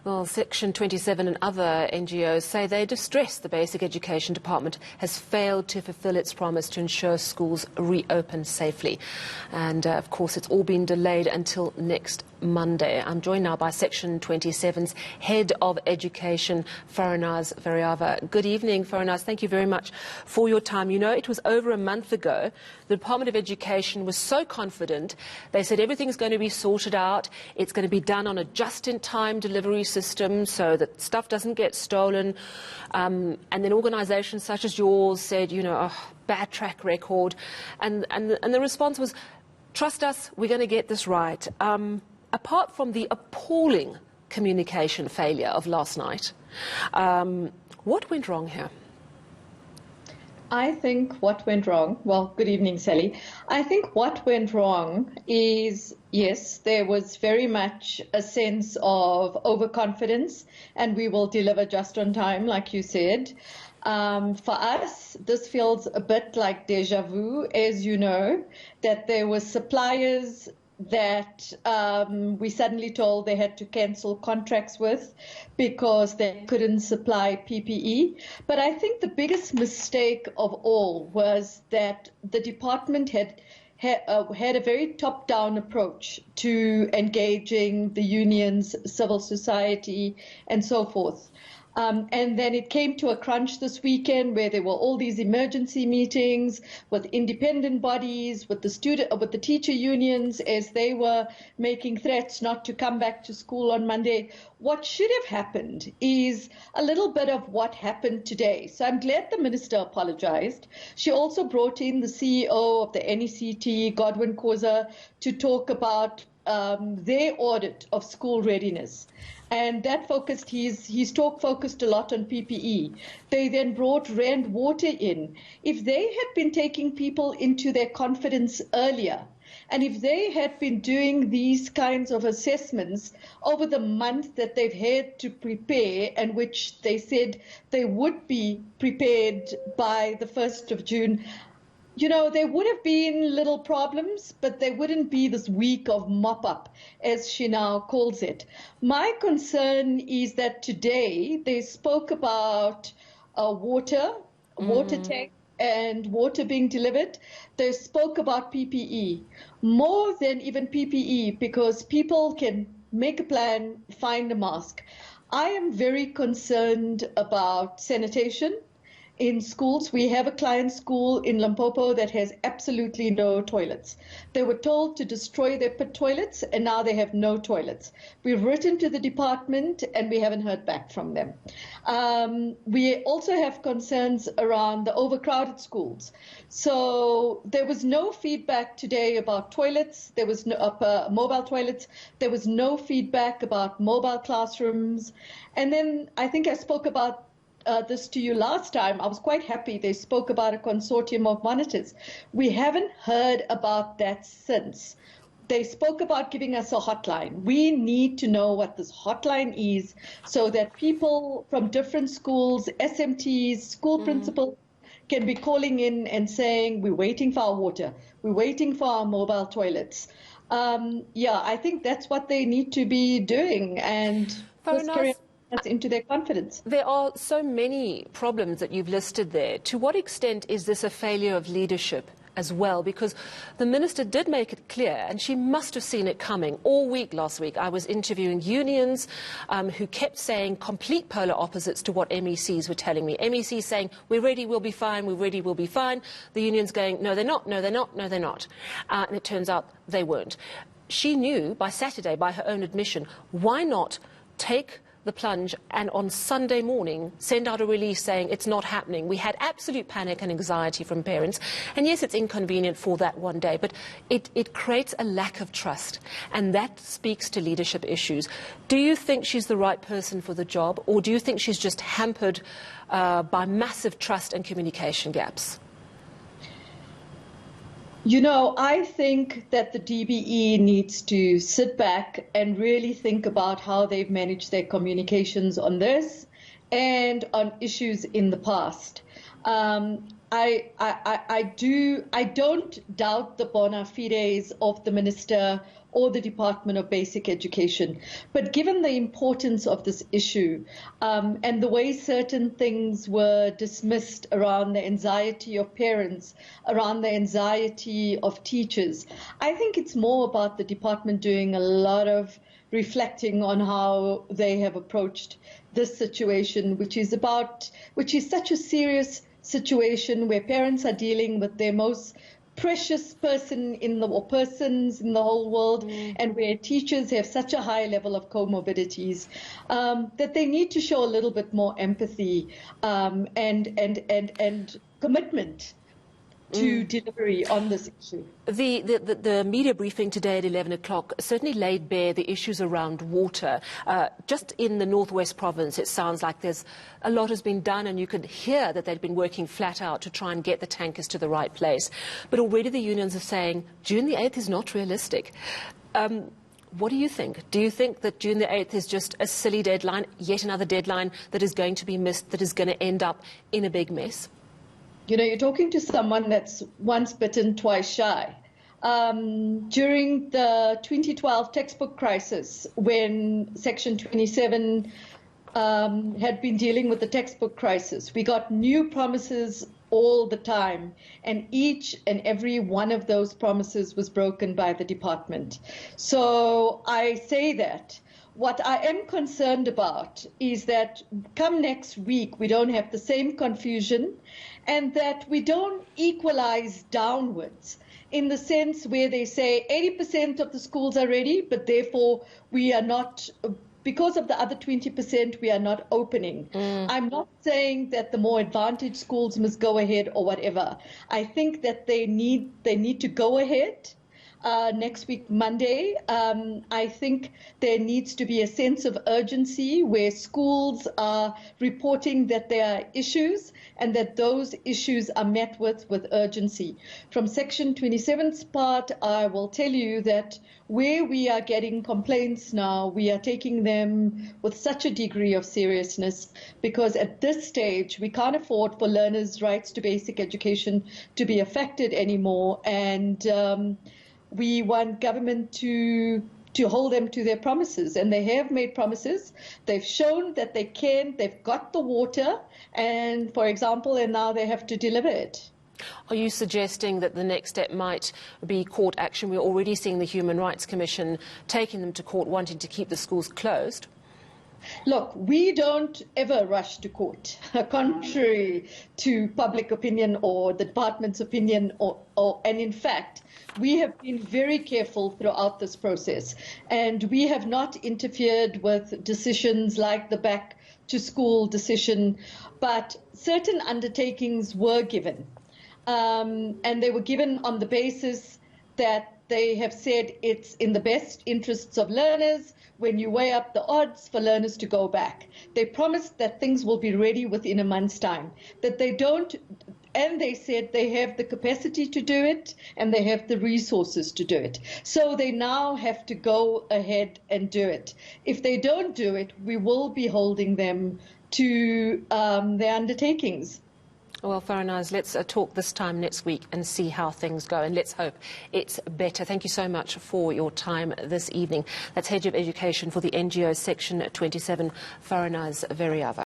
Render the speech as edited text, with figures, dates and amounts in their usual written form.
Well, Section 27 and other NGOs say they're distressed the Basic Education Department has failed to fulfil its promise to ensure schools reopen safely. And, of course, it's all been delayed until next Monday. I'm joined now by Section 27's Head of Education, Faranaaz Veriava. Good evening, Faranaaz. Thank you very much for your time. You know, it was over a month ago. The Department of Education was so confident. They said everything's going to be sorted out. It's going to be done on a just-in-time delivery system so that stuff doesn't get stolen. And then organisations such as yours said, you know, oh, bad track record. And the response was, trust us, we're going to get this right. Apart from the appalling communication failure of last night, what went wrong here? I think what went wrong, well, good evening, Sally. I think what went wrong is, yes, there was very much a sense of overconfidence, and we will deliver just on time, like you said. For us, this feels a bit like deja vu, as you know, that there were suppliers that we suddenly told they had to cancel contracts with because they couldn't supply PPE. But I think the biggest mistake of all was that the department had a very top-down approach to engaging the unions, civil society, and so forth. And then it came to a crunch this weekend where there were all these emergency meetings with independent bodies, with the teacher unions as they were making threats not to come back to school on Monday. What should have happened is a little bit of what happened today. So I'm glad the minister apologized. She also brought in the CEO of the NECT, Godwin Khoza, to talk about their audit of school readiness. And that focused, his talk focused a lot on PPE. They then brought Rand Water in. If they had been taking people into their confidence earlier, and if they had been doing these kinds of assessments over the month that they've had to prepare, and which they said they would be prepared by the 1st of June, you know, there would have been little problems, but there wouldn't be this week of mop-up, as she now calls it. My concern is that today they spoke about water tank and water being delivered. They spoke about PPE, more than even PPE, because people can make a plan, find a mask. I am very concerned about sanitation in schools. We have a client school in Limpopo that has absolutely no toilets. They were told to destroy their pit toilets, and now they have no toilets. We've written to the department, and we haven't heard back from them. We also have concerns around the overcrowded schools. So there was no feedback today about toilets. There was no mobile toilets. There was no feedback about mobile classrooms. And then I think I spoke about this to you last time. I was quite happy they spoke about a consortium of monitors. We haven't heard about that since. They spoke about giving us a hotline. We need to know what this hotline is so that people from different schools, SMTs, school principals, can be calling in and saying, we're waiting for our water, we're waiting for our mobile toilets. I think that's what they need to be doing, and just carry us into their confidence. There are so many problems that you've listed there. To what extent is this a failure of leadership as well? Because the minister did make it clear, and she must have seen it coming. All week last week I was interviewing unions who kept saying complete polar opposites to what MECs were telling me. MECs saying, we're ready, we'll be fine, we're ready, we'll be fine. The unions going, no, they're not, no, they're not, no, they're not. And it turns out they weren't. She knew by Saturday, by her own admission, why not take the plunge and on Sunday morning send out a release saying it's not happening. We had absolute panic and anxiety from parents, and yes, it's inconvenient for that one day, but it creates a lack of trust, and that speaks to leadership issues. Do you think she's the right person for the job, or do you think she's just hampered by massive trust and communication gaps? You know, I think that the DBE needs to sit back and really think about how they've managed their communications on this and on issues in the past. I don't doubt the bona fides of the minister or the Department of Basic Education. But given the importance of this issue and the way certain things were dismissed around the anxiety of parents, around the anxiety of teachers, I think it's more about the department doing a lot of reflecting on how they have approached this situation, which is such a serious situation where parents are dealing with their most precious persons in the whole world, and where teachers have such a high level of comorbidities, that they need to show a little bit more empathy and commitment to delivery on this issue. The media briefing today at 11 o'clock certainly laid bare the issues around water. Just in the Northwest Province, it sounds like a lot has been done, and you could hear that they've been working flat out to try and get the tankers to the right place. But already the unions are saying June the 8th is not realistic. What do you think? Do you think that June the 8th is just a silly deadline, yet another deadline that is going to be missed, that is going to end up in a big mess? You know, you're talking to someone that's once bitten, twice shy. During the 2012 textbook crisis, when Section 27 had been dealing with the textbook crisis, we got new promises all the time, and each and every one of those promises was broken by the department. So I say that. What I am concerned about is that come next week, we don't have the same confusion, and that we don't equalize downwards in the sense where they say 80% of the schools are ready, but therefore we are not, because of the other 20%, we are not opening. I'm not saying that the more advantaged schools must go ahead or whatever. I think that they need to go ahead. Next week, Monday. I think there needs to be a sense of urgency where schools are reporting that there are issues and that those issues are met with urgency. From Section 27's part, I will tell you that where we are getting complaints now, we are taking them with such a degree of seriousness, because at this stage, we can't afford for learners' rights to basic education to be affected anymore. And we want government to hold them to their promises, and they have made promises. They've shown that they can. They've got the water, and for example, and now they have to deliver it. Are you suggesting that the next step might be court action? We're already seeing the Human Rights Commission taking them to court, wanting to keep the schools closed. Look, we don't ever rush to court, contrary to public opinion or the department's opinion, and in fact, we have been very careful throughout this process, and we have not interfered with decisions like the back to school decision, but certain undertakings were given, and they were given on the basis that they have said it's in the best interests of learners when you weigh up the odds for learners to go back. They promised that things will be ready within a month's time, that they don't. And they said they have the capacity to do it and they have the resources to do it. So they now have to go ahead and do it. If they don't do it, we will be holding them to their undertakings. Well, Faranaaz, let's talk this time next week and see how things go, and let's hope it's better. Thank you so much for your time this evening. That's Head of Education for the NGO Section 27, Faranaaz Veriava.